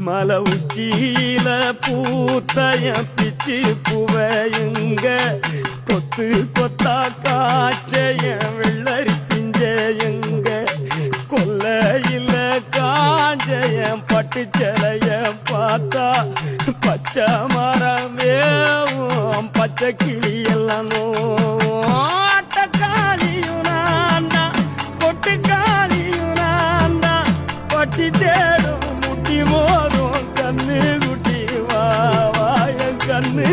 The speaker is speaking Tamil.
மலை உச்சியில பூத்தைய பிச்சு புவையுங்க கொத்து கொத்தா காய்ச்சைய வெள்ளரி பிஞ்சையுங்க கொல்லையில காஞ்சைய பட்டு சிலைய பார்த்தா பச்சை மரம் வேவும் பச்சை கிளி எல்லாம் ஆட்டக்காளியும் நான்தா கொட்டுக்காளியும் நான்தா பட்டி தேடும் முட்டி மோதும் கண்ணு குட்டி வா என் கண்ணு